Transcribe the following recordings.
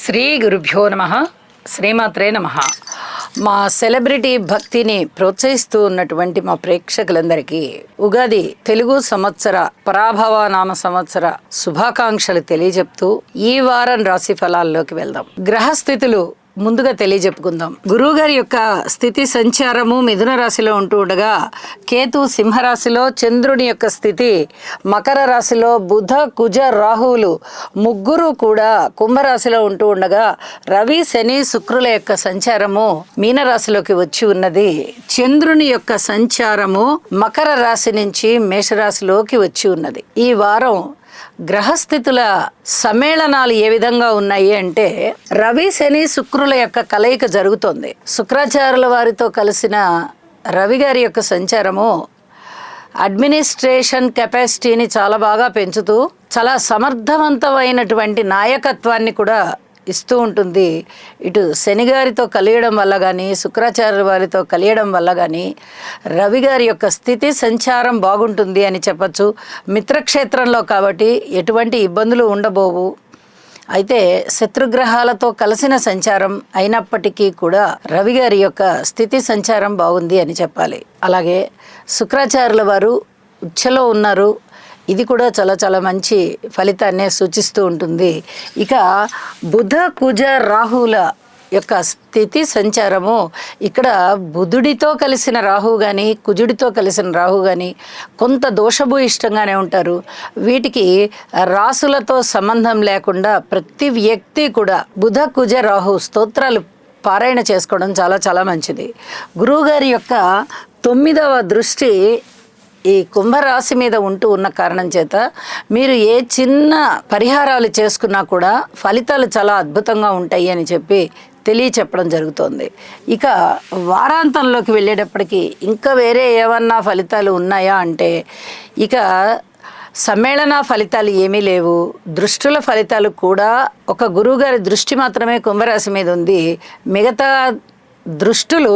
శ్రీ గురుభ్యో నమః. శ్రీమాత్రే నమః. మా సెలబ్రిటీ భక్తిని ప్రోత్సహిస్తూ ఉన్నటువంటి మా ప్రేక్షకులందరికీ ఉగాది తెలుగు సంవత్సర పరాభవ నామ సంవత్సర శుభాకాంక్షలు తెలియజెప్తూ ఈ వారం రాశి ఫలాల్లోకి వెళ్దాం. గ్రహస్థితులు ముందుగా తెలియజెప్పుకుందాం. గురువుగారి యొక్క స్థితి సంచారము మిథున రాశిలో ఉంటూ ఉండగా, కేతు సింహరాశిలో, చంద్రుని యొక్క స్థితి మకర రాశిలో, బుధ కుజ రాహువులు ముగ్గురు కూడా కుంభరాశిలో ఉంటూ ఉండగా, రవి శని శుక్రుల యొక్క సంచారము మీనరాశిలోకి వచ్చి ఉన్నది. చంద్రుని యొక్క సంచారము మకర రాశి నుంచి మేషరాశిలోకి వచ్చి ఉన్నది. ఈ వారం గ్రహస్థితుల సమ్మేళనాలు ఏ విధంగా ఉన్నాయి అంటే, రవి శని శుక్రుల యొక్క కలయిక జరుగుతోంది. శుక్రాచార్యుల వారితో కలిసిన రవి గారి యొక్క సంచారము అడ్మినిస్ట్రేషన్ కెపాసిటీని చాలా బాగా పెంచుతూ చాలా సమర్థవంతమైనటువంటి నాయకత్వాన్ని కూడా ఇస్తూ ఉంటుంది. ఇటు శనిగారితో కలియడం వల్ల కానీ, శుక్రాచార్యుల వారితో కలియడం వల్ల కానీ రవి గారి యొక్క స్థితి సంచారం బాగుంటుంది అని చెప్పచ్చు. మిత్రక్షేత్రంలో కాబట్టి ఎటువంటి ఇబ్బందులు ఉండబోవు. అయితే శత్రుగ్రహాలతో కలిసిన సంచారం అయినప్పటికీ కూడా రవి గారి యొక్క స్థితి సంచారం బాగుంది అని చెప్పాలి. అలాగే శుక్రాచార్యుల వారు ఉచ్చలో ఉన్నారు. ఇది కూడా చాలా చాలా మంచి ఫలితాన్నే సూచిస్తూ ఉంటుంది. ఇక బుధ కుజ రాహువుల యొక్క స్థితి సంచారము, ఇక్కడ బుధుడితో కలిసిన రాహు కానీ, కుజుడితో కలిసిన రాహు కానీ కొంత దోషభూయిష్టంగానే ఉంటారు. వీటికి రాసులతో సంబంధం లేకుండా ప్రతి వ్యక్తి కూడా బుధ కుజ రాహు స్తోత్రాలు పారాయణ చేసుకోవడం చాలా చాలా మంచిది. గురువుగారి యొక్క 9వ దృష్టి ఈ కుంభరాశి మీద ఉంటూ ఉన్న కారణం చేత మీరు ఏ చిన్న పరిహారాలు చేసుకున్నా కూడా ఫలితాలు చాలా అద్భుతంగా ఉంటాయి అని చెప్పి తెలియచెప్పడం జరుగుతోంది. ఇక వారాంతంలోకి వెళ్ళేటప్పటికీ ఇంకా వేరే ఏమన్నా ఫలితాలు ఉన్నాయా అంటే, ఇక సమ్మేళన ఫలితాలు ఏమీ లేవు. దృష్టుల ఫలితాలు కూడా ఒక గురువుగారి దృష్టి మాత్రమే కుంభరాశి మీద ఉంది. మిగతా దృష్టులు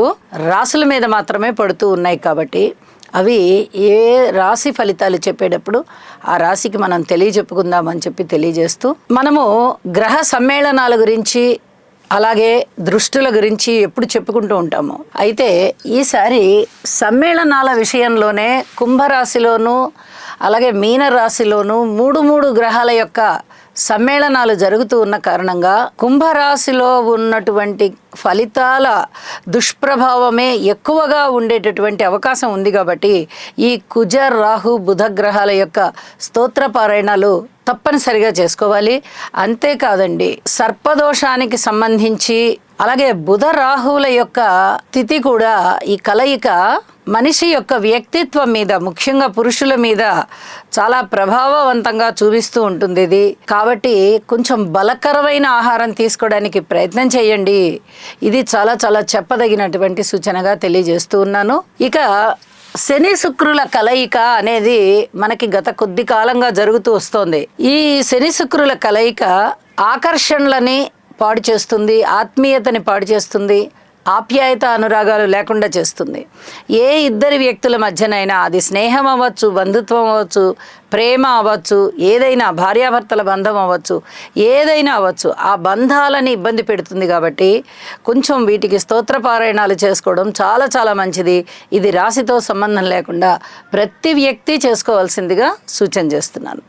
రాసుల మీద మాత్రమే పడుతూ ఉన్నాయి. కాబట్టి అవి ఏ రాశి ఫలితాలు చెప్పేటప్పుడు ఆ రాశికి మనం తెలియజెప్పుకుందామని చెప్పి తెలియజేస్తూ, మనము గ్రహ సమ్మేళనాల గురించి అలాగే దృష్టుల గురించి ఎప్పుడు చెప్పుకుంటూ ఉంటాము. అయితే ఈసారి సమ్మేళనాల విషయంలోనే కుంభరాశిలోనూ అలాగే మీనరాశిలోనూ మూడు గ్రహాల యొక్క సమ్మేళనాలు జరుగుతూ ఉన్న కారణంగా కుంభరాశిలో ఉన్నటువంటి ఫలితాల దుష్ప్రభావమే ఎక్కువగా ఉండేటటువంటి అవకాశం ఉంది. కాబట్టి ఈ కుజ రాహు బుధ గ్రహాల యొక్క స్తోత్ర పారాయణాలు తప్పనిసరిగా చేసుకోవాలి. అంతేకాదండి, సర్పదోషానికి సంబంధించి అలాగే బుధ రాహువుల యొక్క స్థితి కూడా, ఈ కలయిక మనిషి యొక్క వ్యక్తిత్వం మీద, ముఖ్యంగా పురుషుల మీద చాలా ప్రభావవంతంగా చూపిస్తూ ఉంటుంది ఇది. కాబట్టి కొంచెం బలకరమైన ఆహారం తీసుకోవడానికి ప్రయత్నం చేయండి. ఇది చాలా చాలా చెప్పదగినటువంటి సూచనగా తెలియజేస్తూ ఉన్నాను. ఇక శని శుక్రుల కలయిక అనేది మనకి గత కొద్ది కాలంగా జరుగుతూ వస్తోంది. ఈ శని శుక్రుల కలయిక ఆకర్షణలని పాడు చేస్తుంది, ఆత్మీయతని పాడు చేస్తుంది, ఆప్యాయత అనురాగాలు లేకుండా చేస్తుంది. ఏ ఇద్దరి వ్యక్తుల మధ్యనైనా, అది స్నేహం అవ్వచ్చు, బంధుత్వం అవ్వచ్చు, ప్రేమ అవ్వచ్చు, ఏదైనా భార్యాభర్తల బంధం అవ్వచ్చు, ఏదైనా అవ్వచ్చు, ఆ బంధాలని ఇబ్బంది పెడుతుంది. కాబట్టి కొంచెం వీటికి స్తోత్ర పారాయణాలు చేసుకోవడం చాలా చాలా మంచిది. ఇది రాశితో సంబంధం లేకుండా ప్రతి వ్యక్తి చేసుకోవాల్సిందిగా సూచన చేస్తున్నాను.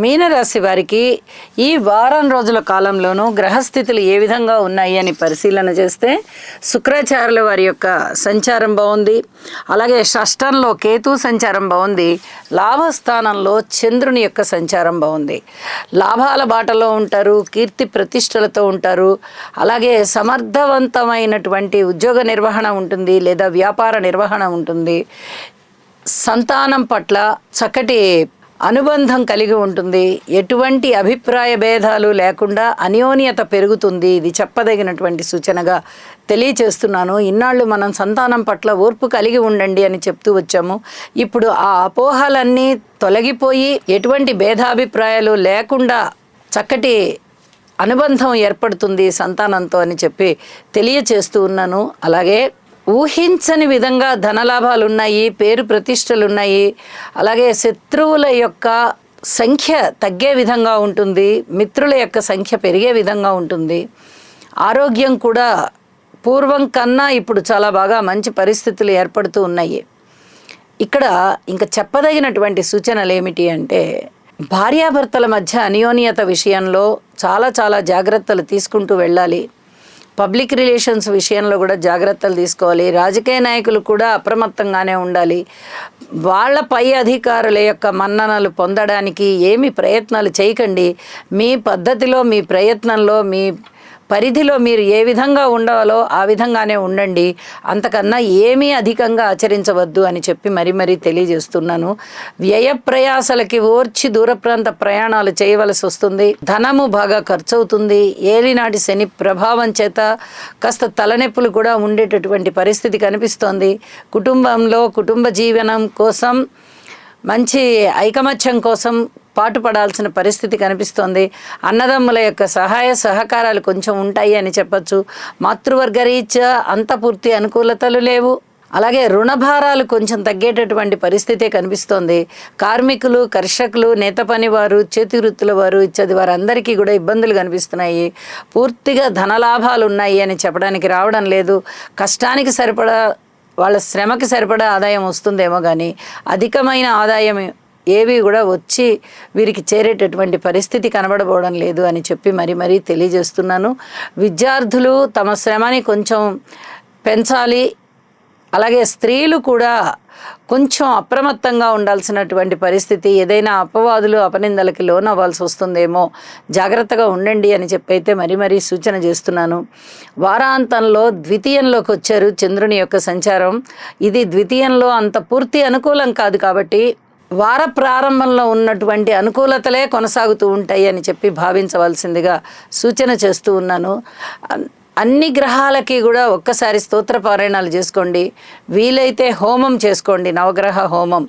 మీనరాశి వారికి ఈ వారం రోజుల కాలంలోనూ గ్రహస్థితులు ఏ విధంగా ఉన్నాయి అని పరిశీలన చేస్తే, శుక్రాచార్యుల వారి యొక్క సంచారం బాగుంది. అలాగే షష్టంలో కేతు సంచారం బాగుంది. లాభస్థానంలో చంద్రుని యొక్క సంచారం బాగుంది. లాభాల బాటలో ఉంటారు, కీర్తి ప్రతిష్టలతో ఉంటారు. అలాగే సమర్థవంతమైనటువంటి ఉద్యోగ నిర్వహణ ఉంటుంది, లేదా వ్యాపార నిర్వహణ ఉంటుంది. సంతానం పట్ల చక్కటి అనుబంధం కలిగి ఉంటుంది. ఎటువంటి అభిప్రాయ భేదాలు లేకుండా అన్యోన్యత పెరుగుతుంది. ఇది చెప్పదగినటువంటి సూచనగా తెలియచేస్తున్నాను. ఇన్నాళ్ళు మనం సంతానం పట్ల ఓర్పు కలిగి ఉండండి అని చెప్తూ వచ్చాము. ఇప్పుడు ఆ అపోహలన్నీ తొలగిపోయి ఎటువంటి భేదాభిప్రాయాలు లేకుండా చక్కటి అనుబంధం ఏర్పడుతుంది సంతానంతో అని చెప్పి తెలియచేస్తూ ఉన్నాను. అలాగే ఊహించని విధంగా ధనలాభాలు ఉన్నాయి, పేరు ప్రతిష్టలు ఉన్నాయి. అలాగే శత్రువుల యొక్క సంఖ్య తగ్గే విధంగా ఉంటుంది, మిత్రుల యొక్క సంఖ్య పెరిగే విధంగా ఉంటుంది. ఆరోగ్యం కూడా పూర్వం కన్నా ఇప్పుడు చాలా బాగా మంచి పరిస్థితులు ఏర్పడుతూ ఉన్నాయి. ఇక్కడ ఇంకా చెప్పదగినటువంటి సూచనలు ఏమిటి అంటే, భార్యాభర్తల మధ్య అన్యోన్యత విషయంలో చాలా చాలా జాగ్రత్తలు తీసుకుంటూ వెళ్ళాలి. పబ్లిక్ రిలేషన్స్ విషయంలో కూడా జాగ్రత్తలు తీసుకోవాలి. రాజకీయ నాయకులు కూడా అప్రమత్తంగానే ఉండాలి. వాళ్ళ పై అధికారుల యొక్క మన్ననలు పొందడానికి ఏమి ప్రయత్నాలు చేయకండి. మీ పద్ధతిలో, మీ ప్రయత్నంలో, మీ పరిధిలో మీరు ఏ విధంగా ఉండాలో ఆ విధంగానే ఉండండి. అంతకన్నా ఏమీ అధికంగా ఆచరించవద్దు అని చెప్పి మరీ తెలియజేస్తున్నాను. వ్యయ ప్రయాసలకి ఓర్చి దూర ప్రాంత ప్రయాణాలు చేయవలసి వస్తుంది. ధనము బాగా ఖర్చు అవుతుంది. ఏలినాటి శని ప్రభావం చేత కాస్త తలనొప్పులు కూడా ఉండేటటువంటి పరిస్థితి కనిపిస్తోంది. కుటుంబంలో కుటుంబ జీవనం కోసం, మంచి ఐకమత్యం కోసం పాటుపడాల్సిన పరిస్థితి కనిపిస్తోంది. అన్నదమ్ముల యొక్క సహాయ సహకారాలు కొంచెం ఉంటాయి అని చెప్పచ్చు. మాతృవర్గ రీత్యా అంత పూర్తి అనుకూలతలు లేవు. అలాగే రుణభారాలు కొంచెం తగ్గేటటువంటి పరిస్థితే కనిపిస్తోంది. కార్మికులు, కర్షకులు, నేత పనివారు, చేతి వృత్తుల వారు ఇత్యాది వారందరికీ కూడా ఇబ్బందులు కనిపిస్తున్నాయి. పూర్తిగా ధనలాభాలు ఉన్నాయి అని చెప్పడానికి రావడం లేదు. కష్టానికి సరిపడా, వాళ్ళ శ్రమకి సరిపడా ఆదాయం వస్తుందేమో కానీ అధికమైన ఆదాయం ఏవి కూడా వచ్చి వీరికి చేరేటటువంటి పరిస్థితి కనబడబోవడం లేదు అని చెప్పి మరీ తెలియజేస్తున్నాను. విద్యార్థులు తమ శ్రమని కొంచెం పెంచాలి. అలాగే స్త్రీలు కూడా కొంచెం అప్రమత్తంగా ఉండాల్సినటువంటి పరిస్థితి. ఏదైనా అపవాదులు, అపనిందలకి లోనవ్వాల్సి వస్తుందేమో, జాగ్రత్తగా ఉండండి అని చెప్పైతే మరీ సూచన చేస్తున్నాను. వారాంతంలో ద్వితీయంలోకి వచ్చారు చంద్రుని యొక్క సంచారం. ఇది ద్వితీయంలో అంత పూర్తి అనుకూలం కాదు కాబట్టి వార ప్రారంభంలో ఉన్నటువంటి అనుకూలతలే కొనసాగుతూ ఉంటాయి అని చెప్పి భావించవలసిందిగా సూచన చేస్తూ ఉన్నాను. అన్ని గ్రహాలకి కూడా ఒక్కసారి స్తోత్ర పారాయణాలు చేసుకోండి. వీలైతే హోమం చేసుకోండి, నవగ్రహ హోమం.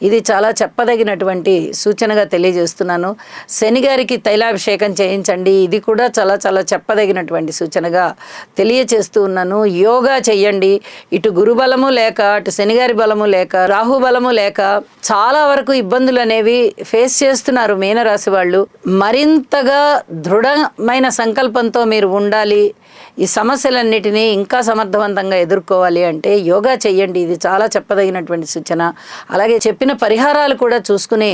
ఇది చాలా చెప్పదగినటువంటి సూచనగా తెలియజేస్తున్నాను. శని గారికి తైలాభిషేకం చేయించండి. ఇది కూడా చాలా చాలా చెప్పదగినటువంటి సూచనగా తెలియచేస్తూ ఉన్నాను. యోగా చెయ్యండి. ఇటు గురుబలము లేక, అటు శనిగారి బలము లేక, రాహు బలము లేక చాలా వరకు ఇబ్బందులు అనేవి ఫేస్ చేస్తున్నారు మీనరాశి వాళ్ళు. మరింతగా దృఢమైన సంకల్పంతో మీరు ఉండాలి. ఈ సమస్యలన్నిటినీ ఇంకా సమర్థవంతంగా ఎదుర్కోవాలి అంటే యోగా చెయ్యండి. ఇది చాలా చెప్పదగినటువంటి సూచన. అలాగే చెప్పిన పరిహారాలు కూడా చూసుకుని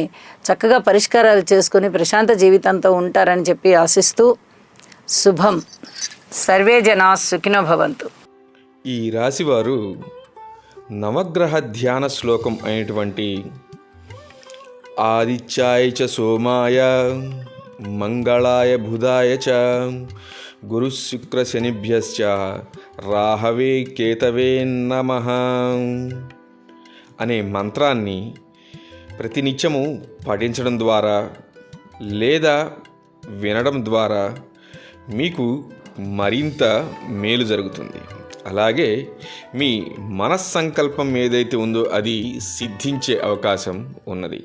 చక్కగా పరిష్కారాలు చేసుకుని ప్రశాంత జీవితంతో ఉంటారని చెప్పి ఆశిస్తూ శుభం. సర్వే జనా సుఖినో భవంతు. ఈ రాశివారు నవగ్రహ ధ్యాన శ్లోకం అయినటువంటి ఆదిత్యాయ చ సోమాయ మంగళాయ బుధాయ చ గురు శుక్ర శనిభ్యశ్చ రాహవే కేతవే నమః అనే మంత్రాన్ని ప్రతినిత్యము పఠించడం ద్వారా లేదా వినడం ద్వారా మీకు మరింత మేలు జరుగుతుంది. అలాగే మీ మనస్సంకల్పం ఏదైతే ఉందో అది సిద్ధించే అవకాశం ఉన్నది.